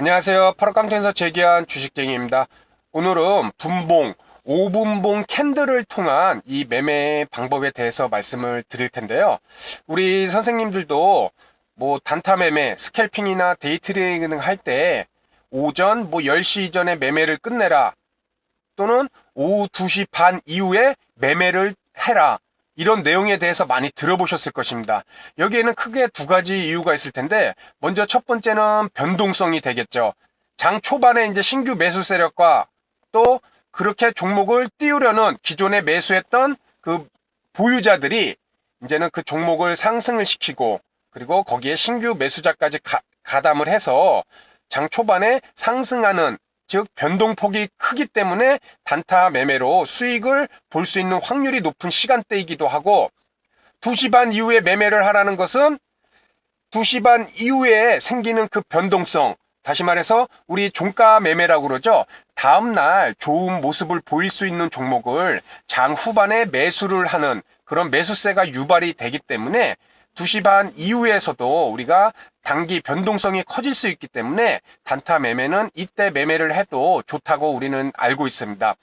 안녕하세요. 파락강투에서 재기한 주식쟁이입니다. 오늘은 분봉, 5분봉 캔들을 통한 이 매매 방법에 대해서 말씀을 드릴 텐데요. 우리 선생님들도 뭐 단타 매매, 스캘핑이나 데이트레이딩 할 때 오전 10시 이전에 매매를 끝내라, 또는 오후 2시 반 이후에 매매를 해라, 이런 내용에 대해서 많이 들어보셨을 것입니다. 여기에는 크게 두 가지 이유가 있을 텐데, 먼저 첫 번째는 변동성이 되겠죠. 장 초반에 이제 신규 매수 세력과 또 그렇게 종목을 띄우려는 기존에 매수했던 그 보유자들이 이제는 그 종목을 상승을 시키고, 그리고 거기에 신규 매수자까지 가담을 해서 장 초반에 상승하는, 즉 변동폭이 크기 때문에 단타 매매로 수익을 볼 수 있는 확률이 높은 시간대이기도 하고, 2시 반 이후에 매매를 하라는 것은 2시 반 이후에 생기는 그 변동성, 다시 말해서 우리 종가 매매라고 그러죠. 다음날 좋은 모습을 보일 수 있는 종목을 장 후반에 매수를 하는 그런 매수세가 유발이 되기 때문에 2시 반 이후에서도 우리가 단기 변동성이 커질 수 있기 때문에 단타 매매는 이때 매매를 해도 좋다고 우리는 알고 있습니다.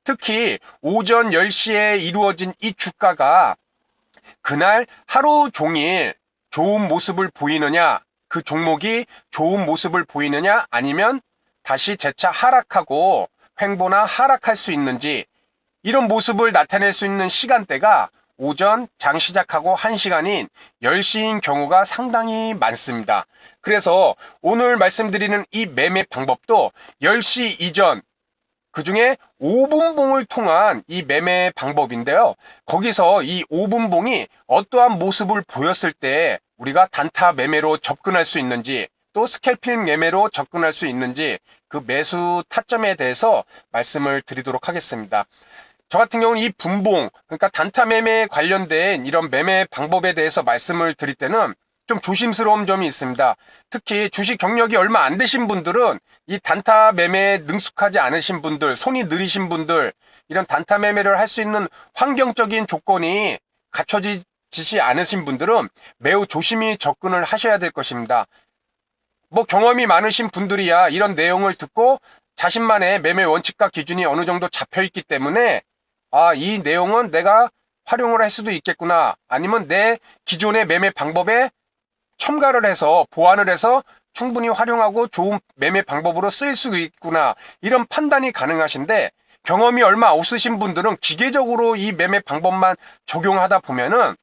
특히 오전 10시에 이루어진 이 주가가 그날 하루 종일 좋은 모습을 보이느냐, 그 종목이 좋은 모습을 보이느냐, 아니면 다시 재차 하락하고 횡보나 하락할 수 있는지, 이런 모습을 나타낼 수 있는 시간대가 오전 장 시작하고 1시간인 10시인 경우가 상당히 많습니다. 그래서 오늘 말씀드리는 이 매매 방법도 10시 이전, 그 중에 5분봉을 통한 이 매매 방법인데요. 거기서 이 5분봉이 어떠한 모습을 보였을 때 우리가 단타 매매로 접근할 수 있는지, 또 스캘핑 매매로 접근할 수 있는지, 그 매수 타점에 대해서 말씀을 드리도록 하겠습니다. 저 같은 경우는 이 분봉, 그러니까 단타 매매에 관련된 이런 매매 방법에 대해서 말씀을 드릴 때는 좀 조심스러운 점이 있습니다. 특히 주식 경력이 얼마 안 되신 분들은 이 단타 매매에 능숙하지 않으신 분들, 손이 느리신 분들, 이런 단타 매매를 할 수 있는 환경적인 조건이 갖춰지지 않으신 분들은 매우 조심히 접근을 하셔야 될 것입니다. 뭐 경험이 많으신 분들이야 이런 내용을 듣고 자신만의 매매 원칙과 기준이 어느 정도 잡혀 있기 때문에, 이 내용은 내가 활용을 할 수도 있겠구나, 아니면 내 기존의 매매 방법에 첨가를 해서 보완을 해서 충분히 활용하고 좋은 매매 방법으로 쓰일 수 있구나, 이런 판단이 가능하신데, 경험이 얼마 없으신 분들은 기계적으로 이 매매 방법만 적용하다 보면은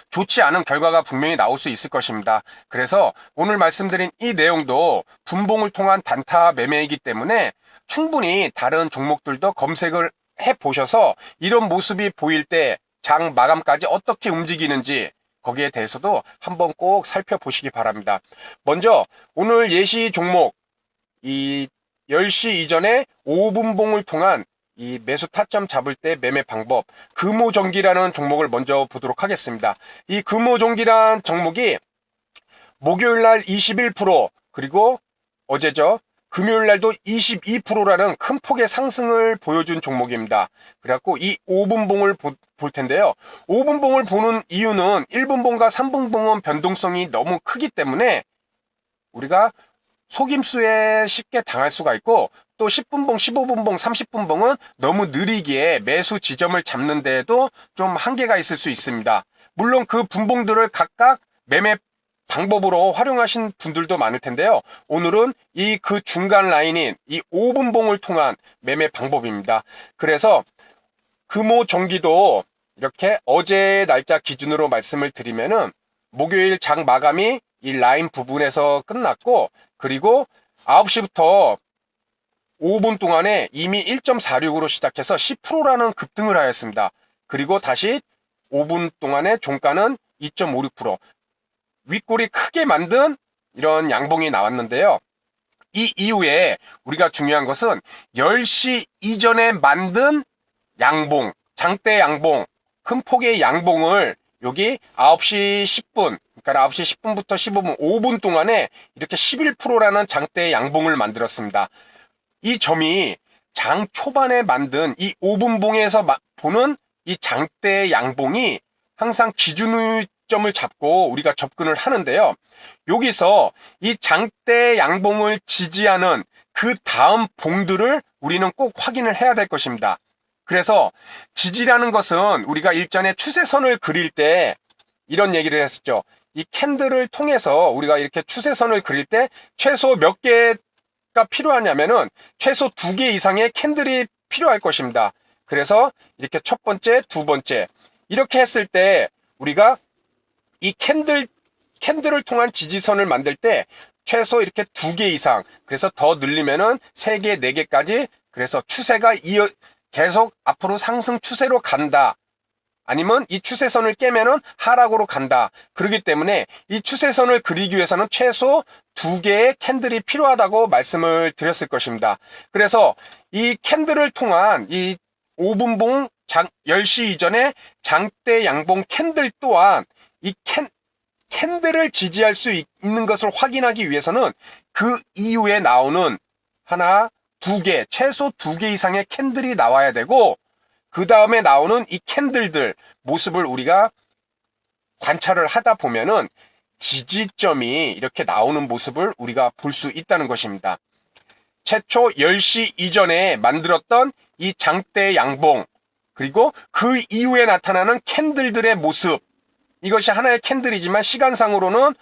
좋지 않은 결과가 분명히 나올 수 있을 것입니다. 그래서 오늘 말씀드린 이 내용도 분봉을 통한 단타 매매이기 때문에 충분히 다른 종목들도 검색을 해 보셔서 이런 모습이 보일 때 장 마감까지 어떻게 움직이는지, 거기에 대해서도 한번 꼭 살펴보시기 바랍니다. 먼저 오늘 예시 종목, 이 10시 이전에 5분봉을 통한 이 매수 타점 잡을 때 매매 방법, 금호전기라는 종목을 먼저 보도록 하겠습니다. 이 금호전기란 종목이 목요일날 21%, 그리고 어제죠, 금요일날도 22%라는 큰 폭의 상승을 보여준 종목입니다. 그래갖고 이 5분봉을 볼 텐데요. 5분봉을 보는 이유는 1분봉과 3분봉은 변동성이 너무 크기 때문에 우리가 속임수에 쉽게 당할 수가 있고, 또 10분봉, 15분봉, 30분봉은 너무 느리기에 매수 지점을 잡는 데에도 좀 한계가 있을 수 있습니다. 물론 그 분봉들을 각각 매매 방법으로 활용하신 분들도 많을 텐데요. 오늘은 이 그 중간 라인인 이 5분봉을 통한 매매 방법입니다. 그래서 금호전기도 이렇게 어제 날짜 기준으로 말씀을 드리면은 목요일 장 마감이 이 라인 부분에서 끝났고, 그리고 9시부터 5분 동안에 이미 1.46으로 시작해서 10%라는 급등을 하였습니다. 그리고 다시 5분 동안에 종가는 2.56%, 윗골이 크게 만든 이런 양봉이 나왔는데요. 이 이후에 우리가 중요한 것은 10시 이전에 만든 양봉, 장대 양봉, 큰 폭의 양봉을 여기 9시 10분, 그러니까 9시 10분부터 15분, 5분 동안에 이렇게 11%라는 장대 양봉을 만들었습니다. 이 점이 장 초반에 만든 이 5분봉에서 보는 이 장대 양봉이 항상 지점을 잡고 우리가 접근을 하는데요. 여기서 이 장대 양봉을 지지하는 그 다음 봉들을 우리는 꼭 확인을 해야 될 것입니다. 그래서 지지라는 것은 우리가 일전에 추세선을 그릴 때 이런 얘기를 했었죠. 이 캔들을 통해서 우리가 이렇게 추세선을 그릴 때 최소 몇 개가 필요하냐면은 최소 2개 이상의 캔들이 필요할 것입니다. 그래서 이렇게 첫 번째, 두 번째 이렇게 했을 때 우리가 이 캔들을 통한 지지선을 만들 때 최소 이렇게 2개 이상, 그래서 더 늘리면은 3개, 4개까지, 그래서 추세가 계속 앞으로 상승 추세로 간다. 아니면 이 추세선을 깨면은 하락으로 간다. 그렇기 때문에 이 추세선을 그리기 위해서는 최소 2개의 캔들이 필요하다고 말씀을 드렸을 것입니다. 그래서 이 캔들을 통한 이 5분봉 10시 이전에 장대 양봉 캔들 또한 이 캔들을 지지할 수 있는 것을 확인하기 위해서는 그 이후에 나오는 하나, 2개, 최소 2개 이상의 캔들이 나와야 되고, 그 다음에 나오는 이 캔들들 모습을 우리가 관찰을 하다 보면은 지지점이 이렇게 나오는 모습을 우리가 볼 수 있다는 것입니다. 최초 10시 이전에 만들었던 이 장대 양봉, 그리고 그 이후에 나타나는 캔들들의 모습, 이것이 하나의 캔들이지만 시간상으로는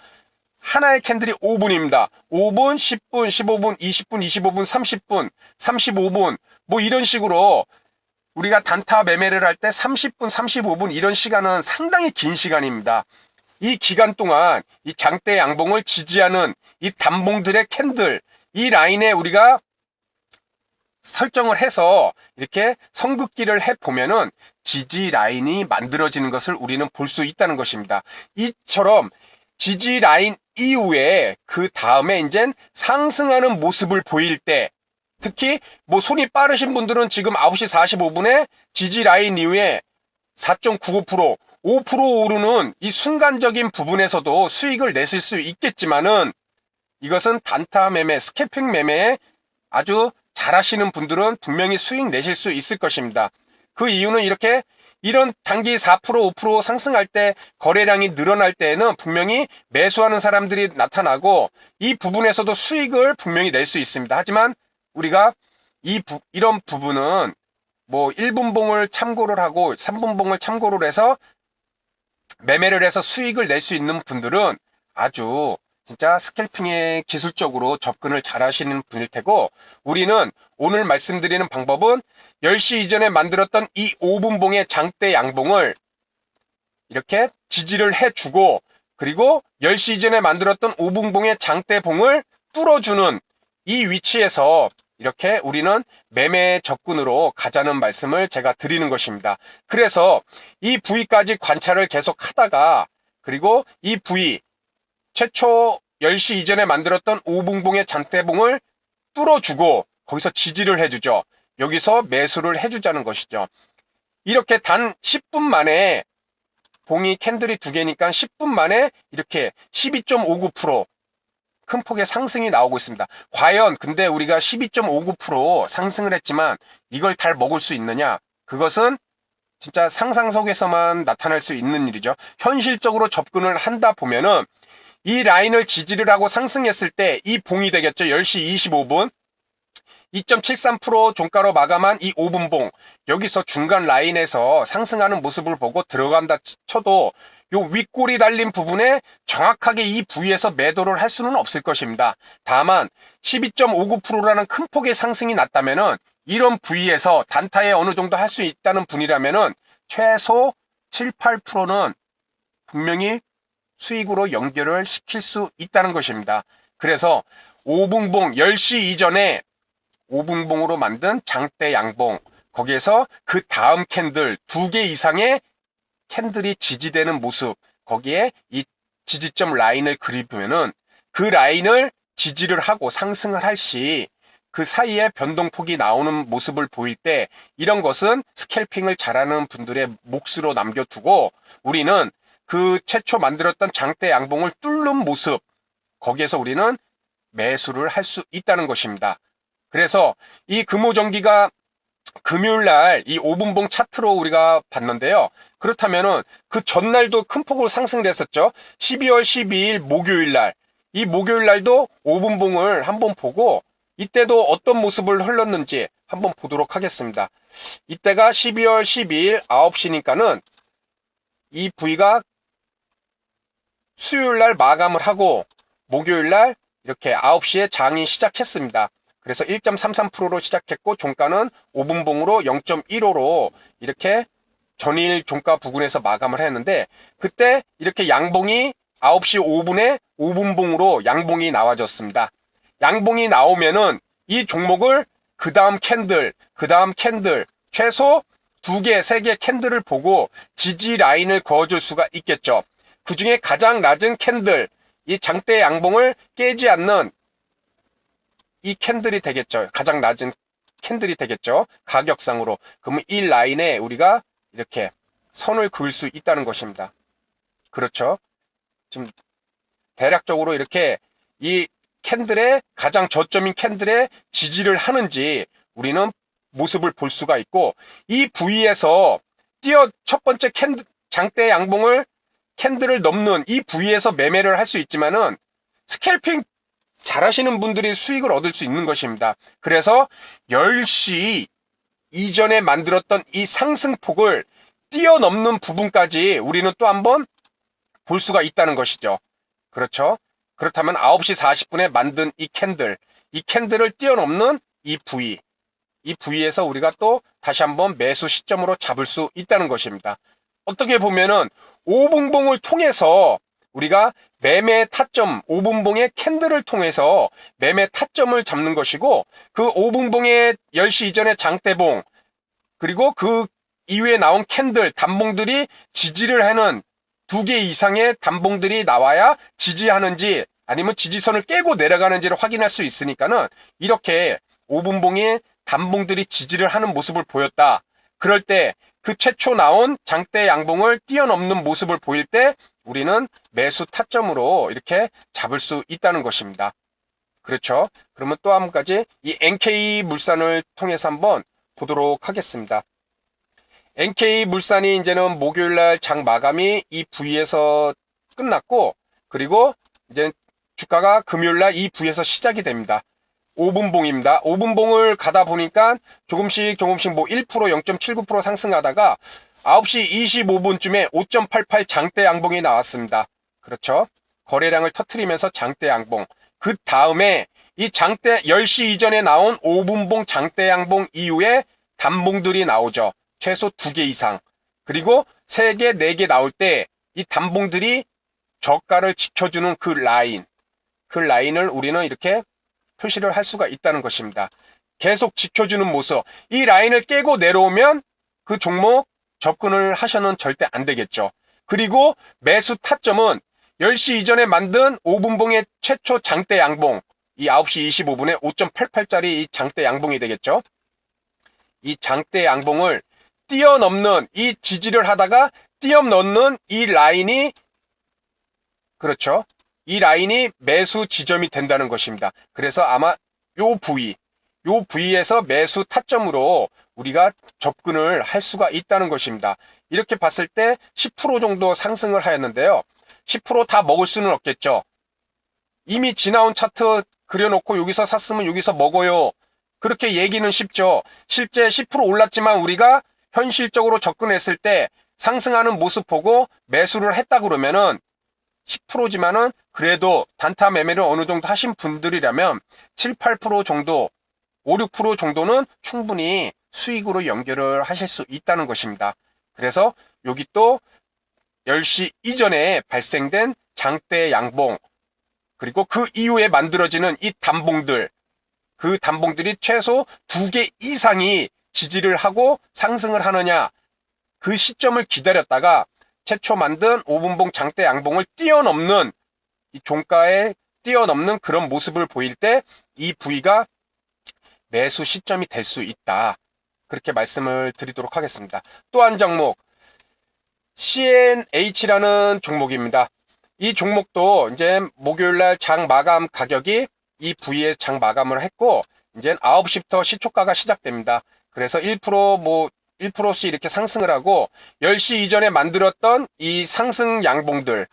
하나의 캔들이 5분입니다. 5분, 10분, 15분, 20분, 25분, 30분, 35분 뭐 이런 식으로 우리가 단타 매매를 할 때 30분, 35분 이런 시간은 상당히 긴 시간입니다. 이 기간 동안 이 장대 양봉을 지지하는 이 단봉들의 캔들, 이 라인에 우리가 설정을 해서 이렇게 선긋기를 해보면은 지지 라인이 만들어지는 것을 우리는 볼 수 있다는 것입니다. 이처럼 지지 라인 이후에 그 다음에 이제 상승하는 모습을 보일 때, 특히 뭐 손이 빠르신 분들은 지금 9시 45분에 지지 라인 이후에 4.95%, 5% 오르는 이 순간적인 부분에서도 수익을 내실 수 있겠지만은 이것은 단타 매매, 스캘핑 매매에 아주 잘하시는 분들은 분명히 수익 내실 수 있을 것입니다. 그 이유는 이런 단기 4%, 5% 상승할 때 거래량이 늘어날 때에는 분명히 매수하는 사람들이 나타나고 이 부분에서도 수익을 분명히 낼 수 있습니다. 하지만 우리가 이런 부분은 뭐 1분봉을 참고를 하고 3분봉을 참고를 해서 매매를 해서 수익을 낼 수 있는 분들은 아주 진짜 스캘핑에 기술적으로 접근을 잘 하시는 분일 테고, 우리는 오늘 말씀드리는 방법은 10시 이전에 만들었던 이 5분봉의 장대 양봉을 이렇게 지지를 해주고, 그리고 10시 이전에 만들었던 5분봉의 장대봉을 뚫어주는 이 위치에서 이렇게 우리는 매매 접근으로 가자는 말씀을 제가 드리는 것입니다. 그래서 이 부위까지 관찰을 계속 하다가, 그리고 이 부위 최초 10시 이전에 만들었던 5분봉의 장대봉을 뚫어주고 거기서 지지를 해주죠. 여기서 매수를 해주자는 것이죠. 이렇게 단 10분 만에 봉이 캔들이 2개니까 10분 만에 이렇게 12.59% 큰 폭의 상승이 나오고 있습니다. 과연 근데 우리가 12.59% 상승을 했지만 이걸 다 먹을 수 있느냐? 그것은 진짜 상상 속에서만 나타날 수 있는 일이죠. 현실적으로 접근을 한다 보면은 이 라인을 지지를 하고 상승했을 때 이 봉이 되겠죠. 10시 25분 2.73% 종가로 마감한 이 5분봉, 여기서 중간 라인에서 상승하는 모습을 보고 들어간다 쳐도 요 윗골이 달린 부분에 정확하게 이 부위에서 매도를 할 수는 없을 것입니다. 다만 12.59%라는 큰 폭의 상승이 났다면은 이런 부위에서 단타에 어느 정도 할 수 있다는 분이라면은 최소 7, 8%는 분명히 수익으로 연결을 시킬 수 있다는 것입니다. 그래서 5분봉 10시 이전에 5분봉으로 만든 장대 양봉, 거기에서 그 다음 캔들 2개 이상의 캔들이 지지되는 모습, 거기에 이 지지점 라인을 그리면은 그 라인을 지지를 하고 상승을 할 시 그 사이에 변동폭이 나오는 모습을 보일 때 이런 것은 스캘핑을 잘하는 분들의 몫으로 남겨두고 우리는 그 최초 만들었던 장대 양봉을 뚫는 모습, 거기에서 우리는 매수를 할 수 있다는 것입니다. 그래서 이 금호전기가 금요일 날 이 5분봉 차트로 우리가 봤는데요. 그렇다면은 그 전날도 큰 폭으로 상승을 했었죠. 12월 12일 목요일 날. 이 목요일 날도 5분봉을 한번 보고 이때도 어떤 모습을 흘렀는지 한번 보도록 하겠습니다. 이때가 12월 12일 9시니까는 이 부위가 수요일 날 마감을 하고 목요일 날 이렇게 9시에 장이 시작했습니다. 그래서 1.33%로 시작했고 종가는 5분봉으로 0.15로 이렇게 전일 종가 부근에서 마감을 했는데 그때 이렇게 양봉이 9시 5분에 5분봉으로 양봉이 나와졌습니다. 양봉이 나오면은 이 종목을 그 다음 캔들 최소 2개, 3개 캔들을 보고 지지 라인을 그어줄 수가 있겠죠. 그 중에 가장 낮은 캔들, 이 장대 양봉을 깨지 않는 이 캔들이 되겠죠. 가장 낮은 캔들이 되겠죠. 가격상으로. 그러면 이 라인에 우리가 이렇게 선을 그을 수 있다는 것입니다. 그렇죠. 지금 대략적으로 이렇게 이 캔들의 가장 저점인 캔들에 지지를 하는지 우리는 모습을 볼 수가 있고 이 부위에서 첫 번째 장대 양봉을 캔들을 넘는 이 부위에서 매매를 할 수 있지만은 스캘핑 잘하시는 분들이 수익을 얻을 수 있는 것입니다. 그래서 10시 이전에 만들었던 이 상승폭을 뛰어넘는 부분까지 우리는 또 한번 볼 수가 있다는 것이죠. 그렇죠? 그렇다면 9시 40분에 만든 이 캔들을 뛰어넘는 이 부위에서 우리가 또 다시 한번 매수 시점으로 잡을 수 있다는 것입니다. 어떻게 보면은 5분봉을 통해서 우리가 매매 타점, 5분봉의 캔들을 통해서 매매 타점을 잡는 것이고 그 5분봉의 10시 이전의 장대봉 그리고 그 이후에 나온 캔들, 단봉들이 지지를 하는 2개 이상의 단봉들이 나와야 지지하는지 아니면 지지선을 깨고 내려가는지를 확인할 수 있으니까는 이렇게 5분봉의 단봉들이 지지를 하는 모습을 보였다. 그럴 때 그 최초 나온 장대 양봉을 뛰어넘는 모습을 보일 때 우리는 매수 타점으로 이렇게 잡을 수 있다는 것입니다. 그렇죠? 그러면 또 한 가지 이 NK물산을 통해서 한번 보도록 하겠습니다. NK물산이 이제는 목요일날 장 마감이 이 부위에서 끝났고 그리고 이제 주가가 금요일날 이 부위에서 시작이 됩니다. 5분봉입니다. 5분봉을 가다 보니까 조금씩 뭐 1%, 0.79% 상승하다가 9시 25분쯤에 5.88 장대 양봉이 나왔습니다. 그렇죠? 거래량을 터트리면서 장대 양봉. 그 다음에 이 장대 10시 이전에 나온 5분봉 장대 양봉 이후에 단봉들이 나오죠. 최소 2개 이상. 그리고 3개, 4개 나올 때 이 단봉들이 저가를 지켜주는 그 라인을 우리는 이렇게 표시를 할 수가 있다는 것입니다. 계속 지켜주는 모습. 이 라인을 깨고 내려오면 그 종목 접근을 하셔는 절대 안 되겠죠. 그리고 매수 타점은 10시 이전에 만든 5분봉의 최초 장대 양봉. 이 9시 25분에 5.88짜리 이 장대 양봉이 되겠죠. 이 장대 양봉을 뛰어넘는 이 지지를 하다가 뛰어넘는 이 라인이 그렇죠. 이 라인이 매수 지점이 된다는 것입니다. 그래서 아마 요 부위에서 매수 타점으로 우리가 접근을 할 수가 있다는 것입니다. 이렇게 봤을 때 10% 정도 상승을 하였는데요. 10% 다 먹을 수는 없겠죠. 이미 지나온 차트 그려놓고 여기서 샀으면 여기서 먹어요. 그렇게 얘기는 쉽죠. 실제 10% 올랐지만 우리가 현실적으로 접근했을 때 상승하는 모습 보고 매수를 했다 그러면은 10%지만은 그래도 단타 매매를 어느 정도 하신 분들이라면 7, 8% 정도, 5, 6% 정도는 충분히 수익으로 연결을 하실 수 있다는 것입니다. 그래서 여기 또 10시 이전에 발생된 장대 양봉, 그리고 그 이후에 만들어지는 이 단봉들, 그 단봉들이 최소 2개 이상이 지지를 하고 상승을 하느냐, 그 시점을 기다렸다가 최초 만든 5분봉 장대 양봉을 뛰어넘는 이 종가에 뛰어넘는 그런 모습을 보일 때 이 부위가 매수 시점이 될 수 있다. 그렇게 말씀을 드리도록 하겠습니다. 또 한 종목 CNH라는 종목입니다. 이 종목도 이제 목요일날 장 마감 가격이 이 부위에 장 마감을 했고 이제 9시부터 시초가가 시작됩니다. 그래서 1% 1%씩 이렇게 상승을 하고 10시 이전에 만들었던 이 상승 양봉의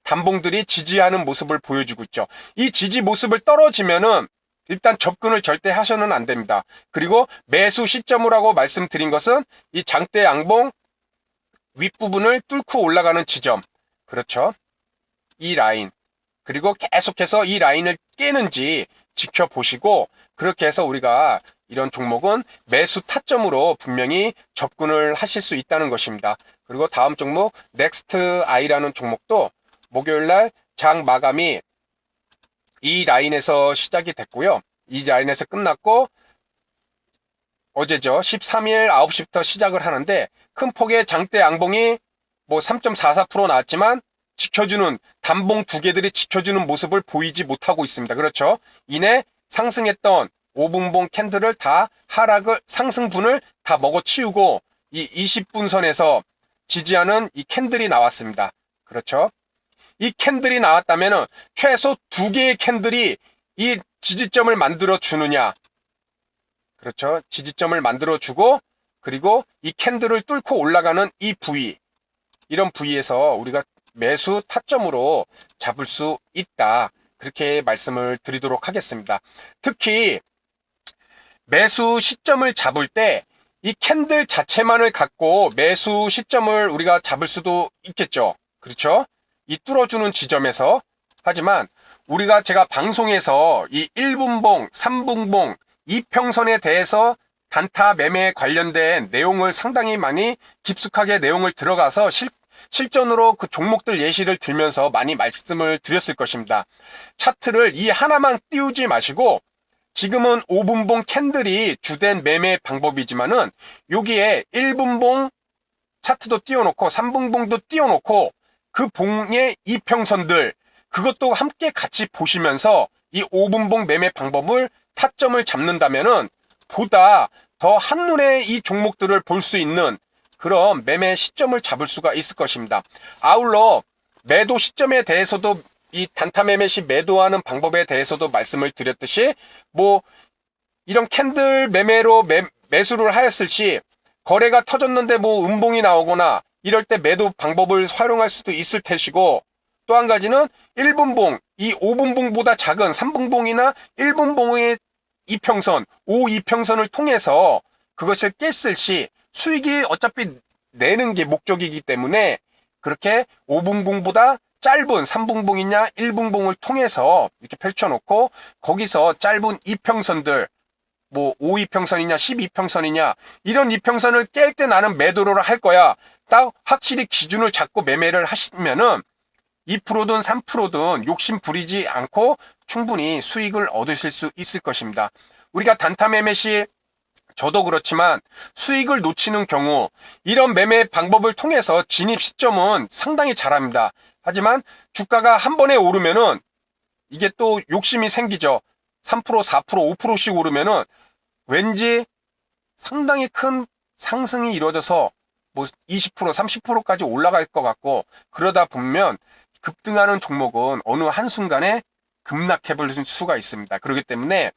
단봉들이 지지하는 모습을 보여주고 있죠. 이 지지 모습을 떨어지면은 일단 접근을 절대 하셔는 안 됩니다. 그리고 매수 시점이라고 말씀드린 것은 이 장대 양봉 윗부분을 뚫고 올라가는 지점. 그렇죠. 이 라인. 그리고 계속해서 이 라인을 깨는지 지켜보시고, 그렇게 해서 우리가 이런 종목은 매수 타점으로 분명히 접근을 하실 수 있다는 것입니다. 그리고 다음 종목 넥스트 아이라는 종목도 목요일날 장 마감이 이 라인에서 시작이 됐고요. 이 라인에서 끝났고, 어제죠. 13일 9시부터 시작을 하는데 큰 폭의 장대 양봉이 뭐 3.44% 나왔지만 지켜주는 단봉 두 개들이 지켜주는 모습을 보이지 못하고 있습니다. 그렇죠. 이내 상승했던 5분봉 캔들을 다 상승분을 다 먹어치우고 이 20분 선에서 지지하는 이 캔들이 나왔습니다. 그렇죠. 이 캔들이 나왔다면 최소 2개의 캔들이 이 지지점을 만들어 주느냐. 그렇죠. 지지점을 만들어 주고, 그리고 이 캔들을 뚫고 올라가는 이 부위, 이런 부위에서 우리가 매수 타점으로 잡을 수 있다. 그렇게 말씀을 드리도록 하겠습니다. 특히 매수 시점을 잡을 때 이 캔들 자체만을 갖고 매수 시점을 우리가 잡을 수도 있겠죠. 그렇죠? 이 뚫어주는 지점에서. 하지만 제가 방송에서 이 1분봉, 3분봉, 이평선에 대해서 단타 매매에 관련된 내용을 상당히 많이 깊숙하게 내용을 들어가서 실전으로 그 종목들 예시를 들면서 많이 말씀을 드렸을 것입니다. 차트를 이 하나만 띄우지 마시고, 지금은 5분봉 캔들이 주된 매매 방법이지만은 여기에 1분봉 차트도 띄워놓고 3분봉도 띄워놓고 그 봉의 이평선들, 그것도 함께 같이 보시면서 이 5분봉 매매 방법을 타점을 잡는다면은 보다 더 한눈에 이 종목들을 볼 수 있는 그런 매매 시점을 잡을 수가 있을 것입니다. 아울러 매도 시점에 대해서도 이 단타 매매 시 매도하는 방법에 대해서도 말씀을 드렸듯이, 뭐 이런 캔들 매매로 매수를 하였을 시 거래가 터졌는데 뭐 음봉이 나오거나 이럴 때 매도 방법을 활용할 수도 있을 테시고, 또 한 가지는 1분봉, 이 5분봉보다 작은 3분봉이나 1분봉의 이평선, 5이평선을 통해서 그것을 깼을 시 수익이 어차피 내는 게 목적이기 때문에 그렇게 5분봉보다 짧은 3분봉이냐 1분봉을 통해서 이렇게 펼쳐놓고 거기서 짧은 이평선들, 뭐 5이평선이냐 12평선이냐 이런 이평선을 깰 때 나는 매도를 할 거야. 딱 확실히 기준을 잡고 매매를 하시면은 2%든 3%든 욕심 부리지 않고 충분히 수익을 얻으실 수 있을 것입니다. 우리가 단타 매매 시 저도 그렇지만 수익을 놓치는 경우 이런 매매 방법을 통해서 진입 시점은 상당히 잘합니다. 하지만 주가가 한 번에 오르면은 이게 또 욕심이 생기죠. 3%, 4%, 5%씩 오르면은 왠지 상당히 큰 상승이 이루어져서 뭐 20%, 30%까지 올라갈 것 같고, 그러다 보면 급등하는 종목은 어느 한순간에 급락해 볼 수가 있습니다. 그렇기 때문에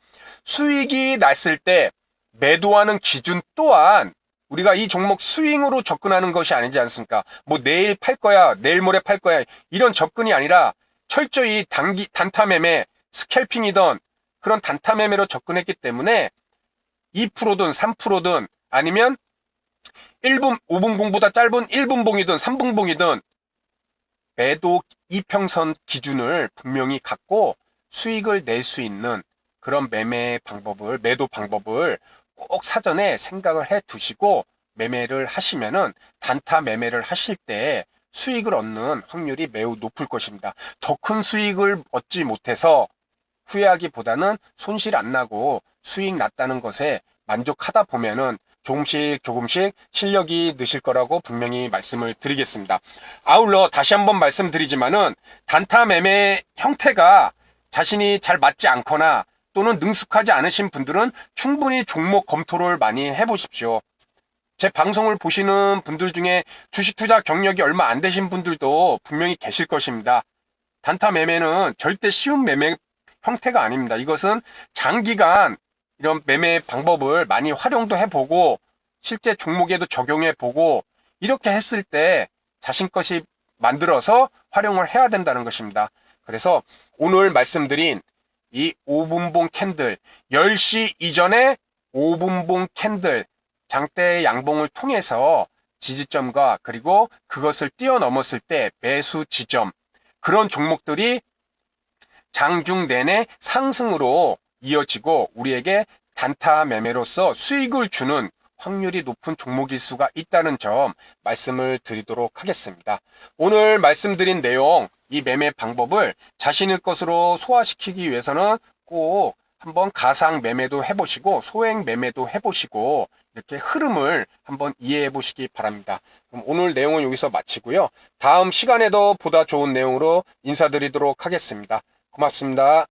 수익이 났을 때 매도하는 기준 또한 우리가 이 종목 스윙으로 접근하는 것이 아니지 않습니까? 뭐 내일 팔 거야, 내일 모레 팔 거야, 이런 접근이 아니라 철저히 단타 매매, 스캘핑이던 그런 단타 매매로 접근했기 때문에 2%든 3%든 아니면 5분봉보다 짧은 1분봉이든 3분봉이든 매도 이평선 기준을 분명히 갖고 수익을 낼 수 있는 그런 매도 방법을 꼭 사전에 생각을 해 두시고 매매를 하시면은 단타 매매를 하실 때 수익을 얻는 확률이 매우 높을 것입니다. 더 큰 수익을 얻지 못해서 후회하기보다는 손실 안 나고 수익 났다는 것에 만족하다 보면은 조금씩 실력이 느실 거라고 분명히 말씀을 드리겠습니다. 아울러 다시 한번 말씀드리지만은 단타 매매 형태가 자신이 잘 맞지 않거나 또는 능숙하지 않으신 분들은 충분히 종목 검토를 많이 해보십시오. 제 방송을 보시는 분들 중에 주식 투자 경력이 얼마 안 되신 분들도 분명히 계실 것입니다. 단타 매매는 절대 쉬운 매매 형태가 아닙니다. 이것은 장기간 이런 매매 방법을 많이 활용도 해보고 실제 종목에도 적용해보고 이렇게 했을 때 자신 것이 만들어서 활용을 해야 된다는 것입니다. 그래서 오늘 말씀드린 이 5분봉 캔들, 10시 이전에 5분봉 캔들, 장대의 양봉을 통해서 지지점과 그리고 그것을 뛰어넘었을 때 매수 지점, 그런 종목들이 장중 내내 상승으로 이어지고 우리에게 단타 매매로서 수익을 주는 확률이 높은 종목일 수가 있다는 점 말씀을 드리도록 하겠습니다. 오늘 말씀드린 내용, 이 매매 방법을 자신의 것으로 소화시키기 위해서는 꼭 한번 가상 매매도 해보시고 소액 매매도 해보시고 이렇게 흐름을 한번 이해해 보시기 바랍니다. 그럼 오늘 내용은 여기서 마치고요. 다음 시간에도 보다 좋은 내용으로 인사드리도록 하겠습니다. 고맙습니다.